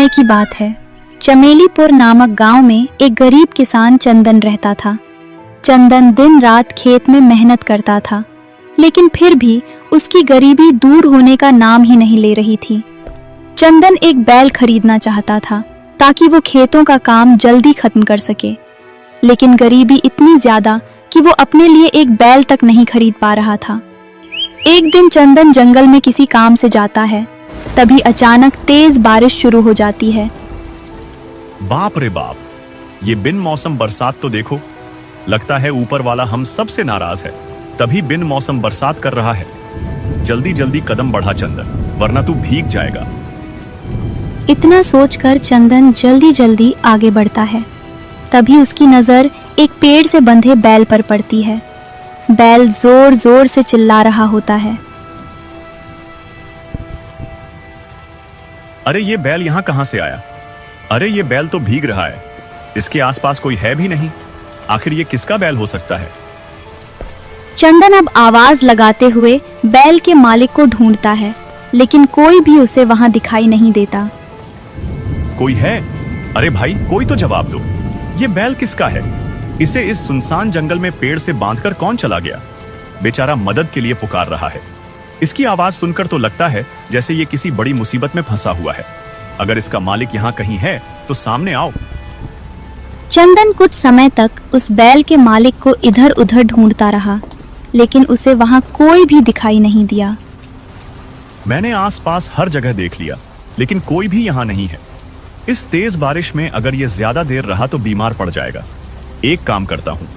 समय की बात है। चमेलीपुर नामक गांव में एक गरीब किसान चंदन रहता था। चंदन दिन रात खेत में मेहनत करता था, लेकिन फिर भी उसकी गरीबी दूर होने का नाम ही नहीं ले रही थी। चंदन एक बैल खरीदना चाहता था ताकि वो खेतों का काम जल्दी खत्म कर सके, लेकिन गरीबी इतनी ज्यादा कि वो अपने लिए एक बैल तक नहीं खरीद पा रहा था। एक दिन चंदन जंगल में किसी काम से जाता है, तभी अचानक तेज बारिश शुरू हो जाती है। बाप रे बाप, ये बिन मौसम बरसात तो देखो। लगता है ऊपर वाला हम सब से नाराज है, तभी बिन मौसम बरसात कर रहा है। जल्दी जल्दी कदम बढ़ा चंदन, वरना तू भीग जाएगा। इतना सोचकर चंदन जल्दी जल्दी आगे बढ़ता है। तभी उसकी नजर एक पेड़ से बंधे बैल पर पड़ती है। बैल जोर जोर से चिल्ला रहा होता है। अरे ये बैल यहाँ कहाँ से आया? अरे ये बैल तो भीग रहा है, इसके आसपास कोई है भी नहीं। आखिर ये किसका बैल हो सकता है? चंदन अब आवाज लगाते हुए बैल के मालिक को ढूंढता है, लेकिन कोई भी उसे वहां दिखाई नहीं देता। कोई है? अरे भाई, कोई तो जवाब दो। ये बैल किसका है? इसे इस सुनसान जंगल में पेड़ से बांधकर कौन चला गया? बेचारा मदद के लिए पुकार रहा है। इसकी आवाज सुनकर तो लगता है जैसे ये किसी बड़ी मुसीबत में फंसा हुआ है। अगर इसका मालिक यहाँ कहीं है तो सामने आओ। चंदन कुछ समय तक उस बैल के मालिक को इधर उधर ढूंढता रहा, लेकिन उसे वहां कोई भी दिखाई नहीं दिया। मैंने आसपास हर जगह देख लिया, लेकिन कोई भी यहाँ नहीं है। इस तेज बारिश में अगर ये ज्यादा देर रहा तो बीमार पड़ जाएगा। एक काम करता हूँ,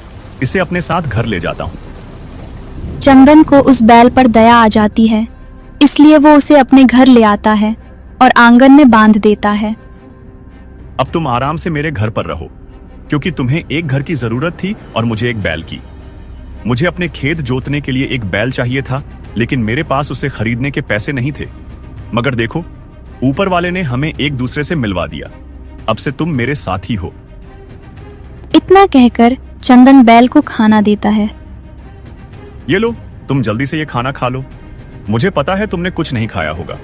इसे अपने साथ घर ले जाता हूँ। चंदन को उस बैल पर दया आ जाती है, इसलिए वो उसे अपने घर ले आता है और आंगन में बांध देता है। अब तुम आराम से मेरे घर पर रहो, क्योंकि तुम्हें एक घर की जरूरत थी और मुझे एक बैल की। मुझे अपने खेत जोतने के लिए एक बैल चाहिए था, लेकिन मेरे पास उसे खरीदने के पैसे नहीं थे। मगर देखो, ऊपर वाले ने हमें एक दूसरे से मिलवा दिया। अब से तुम मेरे साथी हो। इतना कहकर चंदन बैल को खाना देता है। ये लो, तुम जल्दी से ये खाना खा लो। मुझे पता है तुमने कुछ नहीं खाया होगा।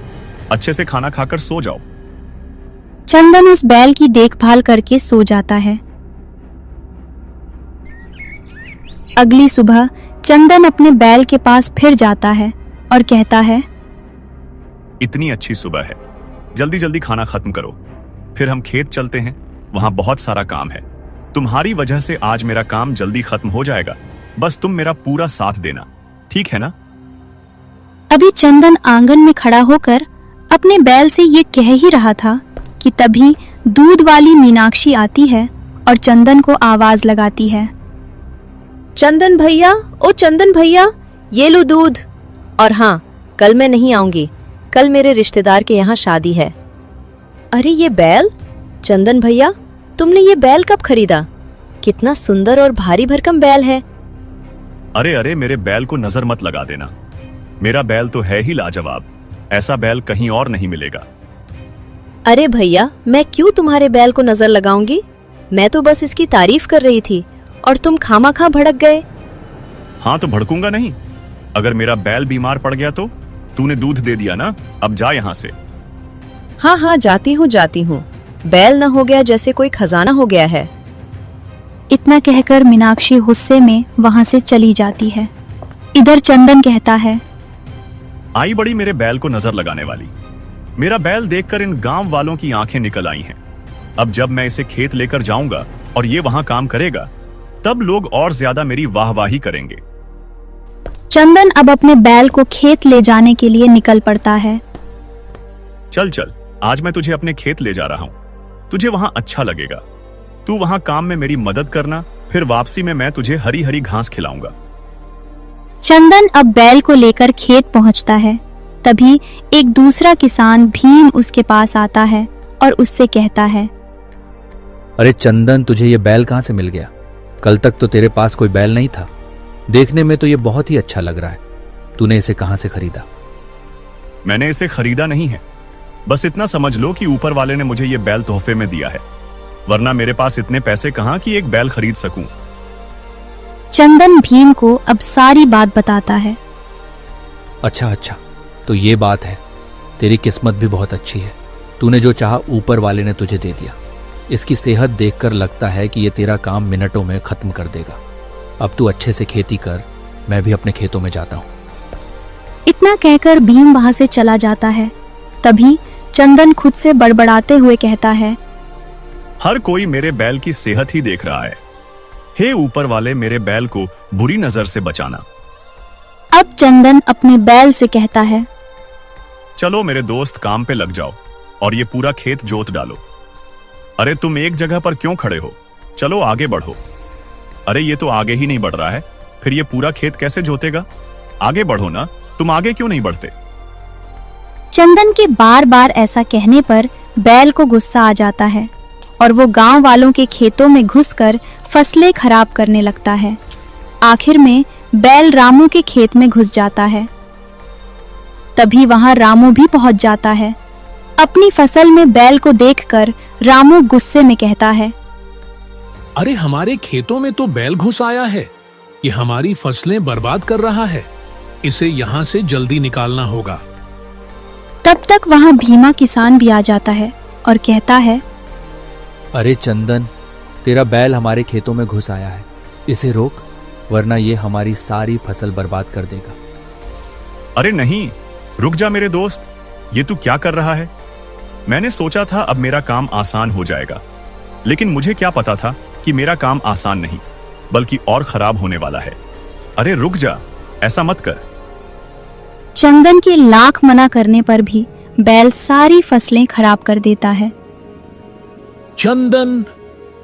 अच्छे से खाना खाकर सो जाओ। चंदन उस बैल की देखभाल करके सो जाता है। अगली सुबह चंदन अपने बैल के पास फिर जाता है और कहता है, इतनी अच्छी सुबह है, जल्दी जल्दी खाना खत्म करो, फिर हम खेत चलते हैं। वहां बहुत सारा काम है। तुम्हारी वजह से आज मेरा काम जल्दी खत्म हो जाएगा। बस तुम मेरा पूरा साथ देना, ठीक है ना? अभी चंदन आंगन में खड़ा होकर अपने बैल से ये कह ही रहा था कि तभी दूध वाली मीनाक्षी आती है और चंदन को आवाज लगाती है। चंदन भैया, ओ चंदन भैया, ये लो दूध। और हाँ, कल मैं नहीं आऊंगी, कल मेरे रिश्तेदार के यहाँ शादी है। अरे ये बैल? चंदन भैया, तुमने ये बैल कब खरीदा? कितना सुंदर और भारी भरकम बैल है। अरे अरे, मेरे बैल को नजर मत लगा देना। मेरा बैल तो है ही लाजवाब। ऐसा बैल कहीं और नहीं मिलेगा। अरे भैया, मैं क्यों तुम्हारे बैल को नजर लगाऊंगी? मैं तो बस इसकी तारीफ कर रही थी और तुम खामाखा भड़क गए। हाँ तो भड़कूंगा नहीं। अगर मेरा बैल बीमार पड़ गया तो? तूने दूध दे दिया ना, अब जा यहाँ से। हाँ हाँ, जाती हूँ। बैल न हो गया जैसे कोई खजाना हो गया है। इतना कहकर मीनाक्षी गुस्से में वहां से चली जाती है। इधर चंदन कहता है, आई बड़ी मेरे बैल को नजर लगाने वाली। मेरा बैल देखकर इन गांव वालों की आंखें निकल आई हैं। अब जब मैं इसे खेत लेकर जाऊंगा और ये वहां काम करेगा, तब लोग और ज्यादा मेरी वाहवाही करेंगे। चंदन अब अपने बैल को खेत ले जाने के लिए निकल पड़ता है। चल चल, आज मैं तुझे अपने खेत ले जा रहा हूँ। तुझे वहां अच्छा लगेगा। तू वहां काम में मेरी मदद करना, फिर वापसी में मैं तुझे हरी हरी घास खिलाऊंगा। चंदन अब बैल को लेकर खेत पहुंचता है। तभी एक दूसरा किसान भीम उसके पास आता है और उससे कहता है, अरे चंदन, तुझे ये बैल कहाँ से मिल गया? कल तक तो तेरे पास कोई बैल नहीं था। देखने में तो ये बहुत ही अच्छा लग रहा है। तूने इसे कहाँ से खरीदा? मैंने इसे खरीदा नहीं है। बस इतना समझ लो कि ऊपर वाले ने मुझे ये बैल तोहफे में दिया है, वरना मेरे पास इतने पैसे कहाँ कि एक बैल खरीद सकूं। चंदन भीम को अब सारी बात बताता है। अच्छा, तो ये बात है। तेरी किस्मत भी बहुत अच्छी है। तूने जो चाहा ऊपर वाले ने तुझे दे दिया। इसकी सेहत देखकर लगता है कि ये तेरा काम मिनटों में खत्म कर देगा। अब तू अच्छे से खेती कर, मैं भी अपने खेतों में जाता हूँ। इतना कहकर भीम वहां से चला जाता है। तभी चंदन खुद से बड़बड़ाते हुए कहता है, हर कोई मेरे बैल की सेहत ही देख रहा है। हे ऊपर वाले, मेरे बैल को बुरी नजर से बचाना। अब चंदन अपने बैल से कहता है, चलो मेरे दोस्त, काम पे लग जाओ और ये पूरा खेत जोत डालो। अरे तुम एक जगह पर क्यों खड़े हो? चलो आगे बढ़ो। अरे ये तो आगे ही नहीं बढ़ रहा है, फिर ये पूरा खेत कैसे जोतेगा? आगे बढ़ो ना, तुम आगे क्यों नहीं बढ़ते? चंदन के बार बार ऐसा कहने पर बैल को गुस्सा आ जाता है और वो गांव वालों के खेतों में घुसकर फसलें खराब करने लगता है। आखिर में बैल रामू के खेत में घुस जाता है। तभी वहां रामू भी पहुंच जाता है। अपनी फसल में बैल को देखकर रामू गुस्से में कहता है, अरे हमारे खेतों में तो बैल घुस आया है। ये हमारी फसलें बर्बाद कर रहा है। इसे यहाँ से जल्दी निकालना होगा। तब तक वहां भीमा किसान भी आ जाता है और कहता है, अरे चंदन, तेरा बैल हमारे खेतों में घुस आया है। इसे रोक, वरना ये हमारी सारी फसल बर्बाद कर देगा। अरे नहीं, रुक जा मेरे दोस्त, ये तू क्या कर रहा है? मैंने सोचा था अब मेरा काम आसान हो जाएगा, लेकिन मुझे क्या पता था कि मेरा काम आसान नहीं बल्कि और खराब होने वाला है। अरे रुक जा, ऐसा मत कर। चंदन के लाख मना करने पर भी बैल सारी फसलें खराब कर देता है। चंदन,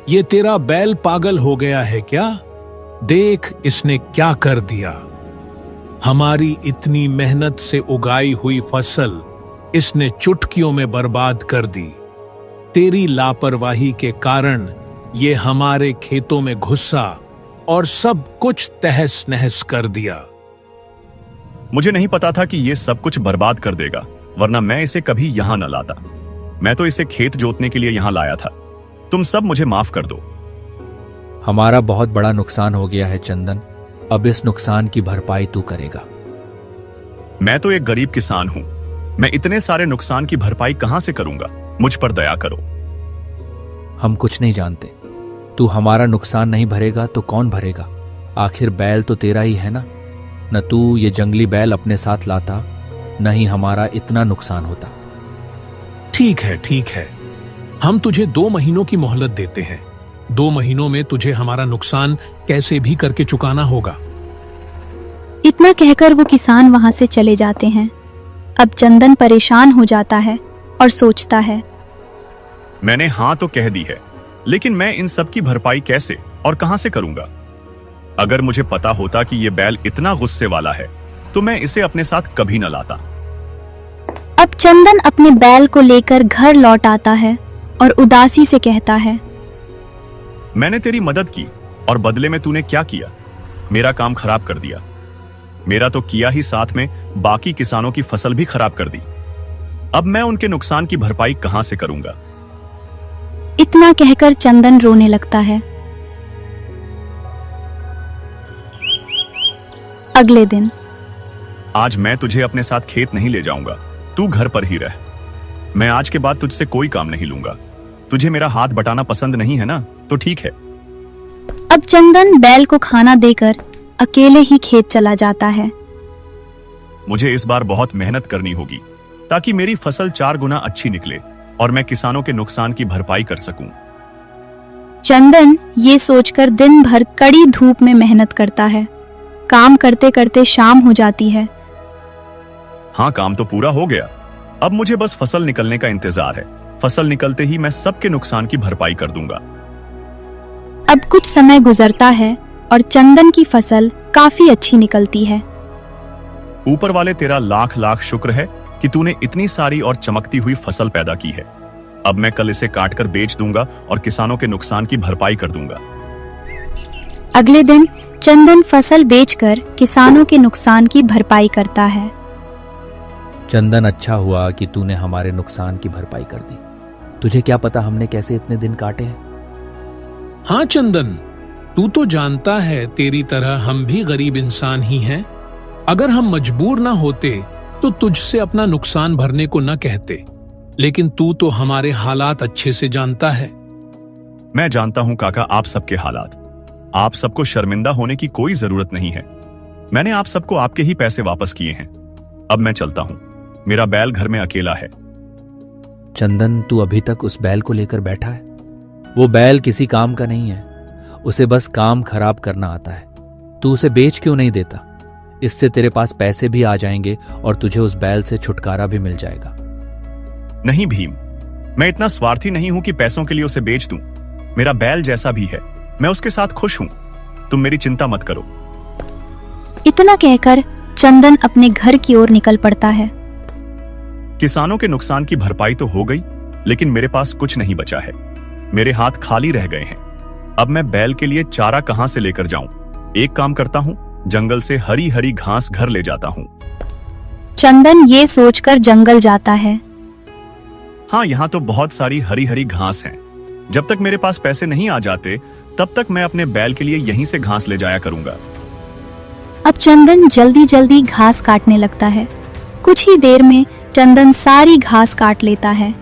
ये तेरा बैल पागल हो गया है क्या? देख इसने क्या कर दिया। हमारी इतनी मेहनत से उगाई हुई फसल इसने चुटकियों में बर्बाद कर दी। तेरी लापरवाही के कारण ये हमारे खेतों में घुसा और सब कुछ तहस नहस कर दिया। मुझे नहीं पता था कि ये सब कुछ बर्बाद कर देगा, वरना मैं इसे कभी यहां न लाता। मैं तो इसे खेत जोतने के लिए यहां लाया था। तुम सब मुझे माफ कर दो। हमारा बहुत बड़ा नुकसान हो गया है चंदन। अब इस नुकसान की भरपाई तू करेगा। मैं तो एक गरीब किसान हूं। मैं इतने सारे नुकसान की भरपाई कहां से करूंगा? मुझ पर दया करो। हम कुछ नहीं जानते। तू हमारा नुकसान नहीं भरेगा तो कौन भरेगा? आखिर बैल तो तेरा ही है ना। न तू ये जंगली बैल अपने साथ लाता, न ही हमारा इतना नुकसान होता। ठीक है। हम तुझे 2 महीनों की मोहलत देते हैं। 2 महीनों में तुझे हमारा नुकसान कैसे भी करके चुकाना होगा। इतना कहकर वो किसान वहां से चले जाते हैं। अब चंदन परेशान हो जाता है और सोचता है, मैंने हाँ तो कह दी है, लेकिन मैं इन सब की भरपाई कैसे और कहां से करूंगा? अगर मुझे पता होता कि ये बैल इतना गुस्से वाला है तो मैं इसे अपने साथ कभी न लाता। अब चंदन अपने बैल को लेकर घर लौट आता है और उदासी से कहता है, मैंने तेरी मदद की और बदले में तूने क्या किया? मेरा काम खराब कर दिया। मेरा तो किया ही, साथ में बाकी किसानों की फसल भी खराब कर दी। अब मैं उनके नुकसान की भरपाई कहां से करूंगा? इतना कहकर चंदन रोने लगता है। अगले दिन, आज मैं तुझे अपने साथ खेत नहीं ले जाऊंगा। तू घर पर ही रह। मैं आज के बाद तुझसे कोई काम नहीं लूंगा। तुझे मेरा हाथ बटाना पसंद नहीं है ना? तो ठीक है। अब चंदन बैल को खाना देकर अकेले ही खेत चला जाता है। मुझे इस बार बहुत मेहनत करनी होगी ताकि मेरी फसल 4 गुना अच्छी निकले और मैं किसानों के नुकसान की भरपाई कर सकूं। चंदन ये सोचकर दिन भर कड़ी धूप में मेहनत करता है। काम करते करते शाम हो जाती है। हाँ, काम तो पूरा हो गया। अब मुझे बस फसल निकलने का इंतजार है। फसल निकलते ही मैं सबके नुकसान की भरपाई कर दूंगा। अब कुछ समय गुजरता है और चंदन की फसल काफी अच्छी निकलती है। ऊपर वाले तेरा लाख लाख शुक्र है कि तूने इतनी सारी और चमकती हुई फसल पैदा की है। अब मैं कल इसे काटकर बेच दूंगा और किसानों के नुकसान की भरपाई कर दूंगा। अगले दिन चंदन फसल बेचकर किसानों के नुकसान की भरपाई करता है। चंदन, अच्छा हुआ कि तूने हमारे नुकसान की भरपाई कर दी। तुझे क्या पता हमने कैसे इतने दिन काटे हैं। हाँ चंदन, तू तो जानता है तेरी तरह हम भी गरीब इंसान ही हैं। अगर हम मजबूर ना होते तो तुझसे अपना नुकसान भरने को न कहते। लेकिन तू तो हमारे हालात अच्छे से जानता है। मैं जानता हूं काका आप सबके हालात। आप सबको शर्मिंदा होने की कोई जरूरत नहीं है। मैंने आप सबको आपके ही पैसे वापस किए हैं। अब मैं चलता हूं, मेरा बैल घर में अकेला है। चंदन, तू अभी तक उस बैल को लेकर बैठा है? वो बैल किसी काम का नहीं है, उसे बस काम खराब करना आता है। तू उसे बेच क्यों नहीं देता? इससे तेरे पास पैसे भी आ जाएंगे और तुझे उस बैल से छुटकारा भी मिल जाएगा। नहीं भीम, मैं इतना स्वार्थी नहीं हूं कि पैसों के लिए उसे बेच दूं। मेरा बैल जैसा भी है, मैं उसके साथ खुश हूं। तुम मेरी चिंता मत करो। इतना कहकर चंदन अपने घर की ओर निकल पड़ता है। किसानों के नुकसान की भरपाई तो हो गई, लेकिन मेरे पास कुछ नहीं बचा है। मेरे हाथ खाली रह गए हैं। अब मैं बैल के लिए चारा कहां से लेकर जाऊं? एक काम करता हूं, जंगल से हरी हरी घास घर ले जाता हूं। चंदन ये सोचकर जंगल जाता है। हाँ, यहाँ तो बहुत सारी हरी हरी घास हैं। जब तक मेरे पास पैसे नहीं आ जाते, तब तक मैं अपने बैल के लिए यहीं से घास ले जाया करूंगा। अब चंदन जल्दी जल्दी घास काटने लगता है। कुछ ही देर में चंदन सारी घास काट लेता है।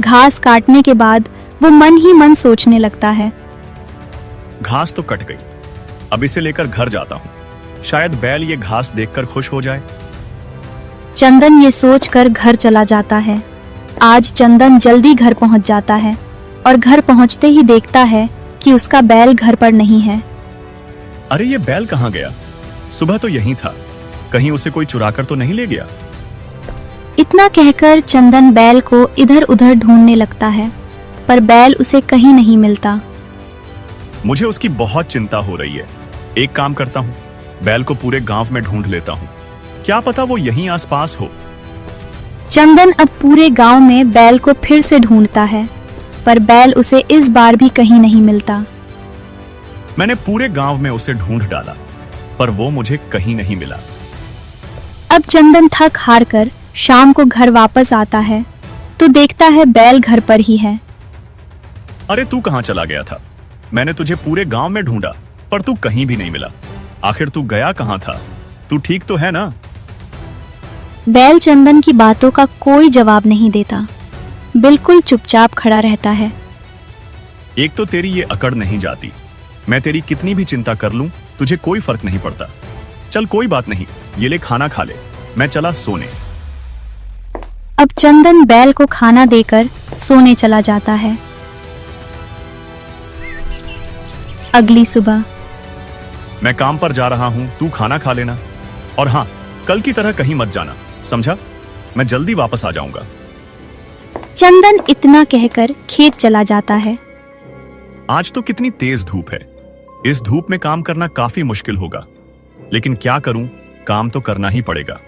घास काटने के बाद वो मन ही मन सोचने लगता है। घास तो कट गई, अब इसे लेकर घर जाता हूं। शायद बैल ये घास देखकर खुश हो जाए। चंदन ये सोचकर घर चला जाता है। आज चंदन जल्दी घर पहुंच जाता है और घर पहुंचते ही देखता है कि उसका बैल घर पर नहीं है। अरे ये बैल कहाँ गया? सुबह तो यहीं था। कहीं उसे कोई चुराकर तो नहीं ले गया? इतना कहकर चंदन बैल को इधर उधर ढूंढने लगता है, पर बैल उसे कहीं नहीं मिलता। मुझे उसकी बहुत चिंता हो रही है। एक काम करता हूँ, बैल को पूरे गांव में ढूंढ लेता हूँ। क्या पता वो यहीं आसपास हो। चंदन अब पूरे गांव में बैल को फिर से ढूंढता है, पर बैल उसे इस बार भी कहीं नहीं मिलता। मैंने पूरे गांव में उसे ढूंढ डाला, पर वो मुझे कहीं नहीं मिला। अब चंदन थक हार कर शाम को घर वापस आता है तो देखता है बैल घर पर ही है। अरे तू कहाँ चला गया था? मैंने तुझे पूरे गांव में ढूंढा, पर तू कहीं भी नहीं मिला। आखिर तू गया कहाँ था? तू ठीक तो है ना? बैल चंदन की बातों का कोई जवाब नहीं देता, बिल्कुल चुपचाप खड़ा रहता है। एक तो तेरी ये अकड़ नहीं जाती। मैं तेरी कितनी भी चिंता कर लूं, तुझे कोई फर्क नहीं पड़ता। चल कोई बात नहीं, ये ले खाना खा ले, मैं चला सोने। अब चंदन बैल को खाना देकर सोने चला जाता है। अगली सुबह मैं काम पर जा रहा हूं, तू खाना खा लेना। और हाँ, कल की तरह कहीं मत जाना, समझा? मैं जल्दी वापस आ जाऊंगा। चंदन इतना कहकर खेत चला जाता है। आज तो कितनी तेज धूप है। इस धूप में काम करना काफी मुश्किल होगा, लेकिन क्या करूं, काम तो करना ही पड़ेगा।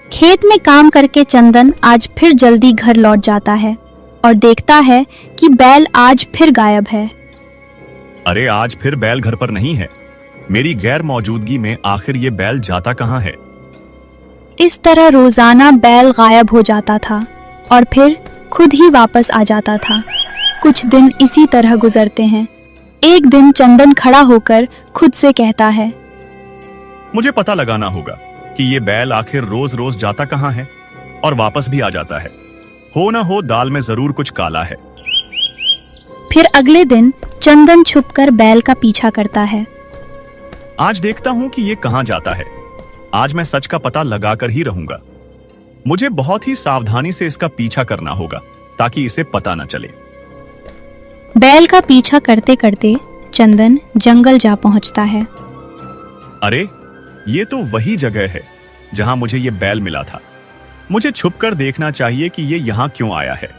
खेत में काम करके चंदन आज फिर जल्दी घर लौट जाता है और देखता है कि बैल आज फिर गायब है। अरे आज फिर बैल घर पर नहीं है। मेरी गैर मौजूदगी में आखिर ये बैल जाता कहाँ है? इस तरह रोजाना बैल गायब हो जाता था और फिर खुद ही वापस आ जाता था। कुछ दिन इसी तरह गुजरते हैं। एक दिन चंदन खड़ा होकर खुद से कहता है, मुझे पता लगाना होगा कि ये बैल आखिर रोज रोज जाता कहाँ है और वापस भी आ जाता है। हो ना हो दाल में जरूर कुछ काला है। फिर अगले दिन चंदन छुपकर बैल का पीछा करता है। आज देखता हूं कि ये कहां जाता है। आज मैं सच का पता लगाकर ही रहूंगा। मुझे बहुत ही सावधानी से इसका पीछा करना होगा ताकि इसे पता न चले। बैल का पीछा करते करते चंदन जंगल जा पहुंचता है। अरे ये तो वही जगह है जहां मुझे ये बैल मिला था। मुझे छुपकर देखना चाहिए कि ये यहाँ क्यों आया है।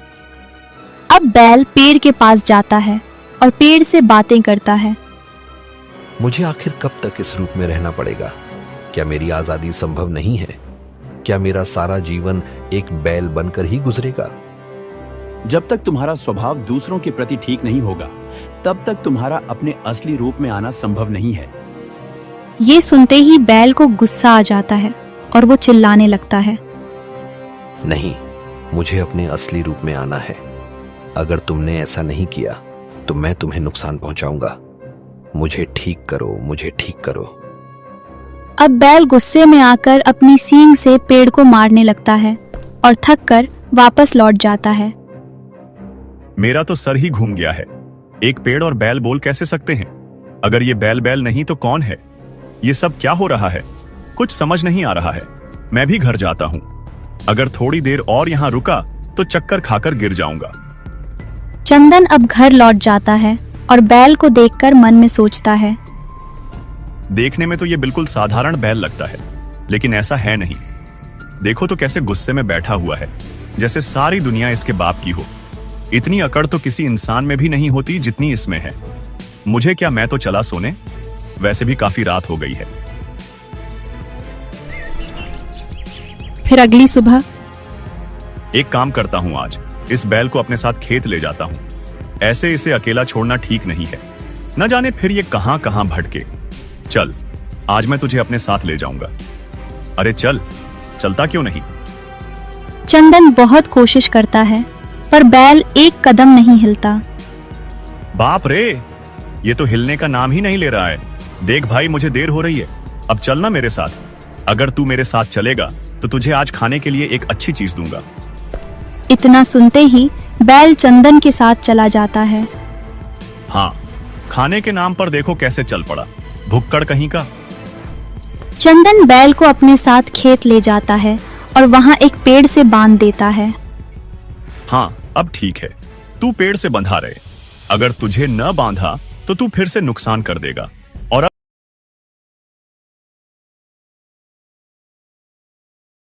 अब बैल पेड़ के पास जाता है और पेड़ से बातें करता है। मुझे आखिर कब तक इस रूप में रहना पड़ेगा? क्या मेरी आजादी संभव नहीं है? क्या मेरा सारा जीवन एक बैल बनकर ही गुजरेगा? जब तक तुम्हारा स्वभाव दूसरों के प्रति ठीक नहीं होगा, तब तक तुम्हारा अपने असली रूप में आना संभव नहीं है। ये सुनते ही बैल को गुस्सा आ जाता है और वो चिल्लाने लगता है। नहीं, मुझे अपने असली रूप में आना है। अगर तुमने ऐसा नहीं किया तो मैं तुम्हें नुकसान पहुंचाऊंगा। मुझे ठीक करो, मुझे ठीक करो। अब बैल गुस्से में आकर अपनी सींग से पेड़ को मारने लगता है और थककर वापस लौट जाता है। मेरा तो सर ही घूम गया है। एक पेड़ और बैल बोल कैसे सकते हैं? अगर ये बैल नहीं तो कौन है? ये सब क्या हो रहा है? कुछ समझ नहीं आ रहा है। मैं भी घर जाता हूं। अगर थोड़ी देर और यहां रुका तो चक्कर खाकर गिर जाऊंगा। चंदन अब घर लौट जाता है और बैल को देखकर मन में सोचता है, देखने में तो ये बिल्कुल साधारण बैल लगता है, लेकिन ऐसा है नहीं। देखो तो कैसे गुस्से में बैठा हुआ है, जैसे सारी दुनिया इसके बाप की हो। इतनी अकड़ तो किसी इंसान में भी नहीं होती जितनी इसमें है। मुझे क्या, मैं तो चला सोने। वैसे भी काफी रात हो गई है। फिर अगली सुबह एक काम करता हूं, आज इस बैल को अपने साथ खेत ले जाता हूं। ऐसे इसे अकेला छोड़ना ठीक नहीं है। न जाने फिर ये कहां कहां भटके। चल, आज मैं तुझे अपने साथ ले जाऊंगा। अरे चल, चलता क्यों नहीं? चंदन बहुत कोशिश करता है पर बैल एक कदम नहीं हिलता। बाप रे, ये तो हिलने का नाम ही नहीं ले रहा है। देख भाई, मुझे देर हो रही है। अब चलना मेरे साथ। अगर तू मेरे साथ चलेगा तो तुझे आज खाने के लिए एक अच्छी चीज दूंगा। इतना सुनते ही बैल चंदन के साथ चला जाता है। हाँ, खाने के नाम पर देखो कैसे चल पड़ा, भुक्कड़ कहीं का। चंदन बैल को अपने साथ खेत ले जाता है और वहां एक पेड़ से बांध देता है। हाँ, अब ठीक है, तू पेड़ से बंधा रहे। अगर तुझे न बांधा तो तू फिर से नुकसान कर देगा।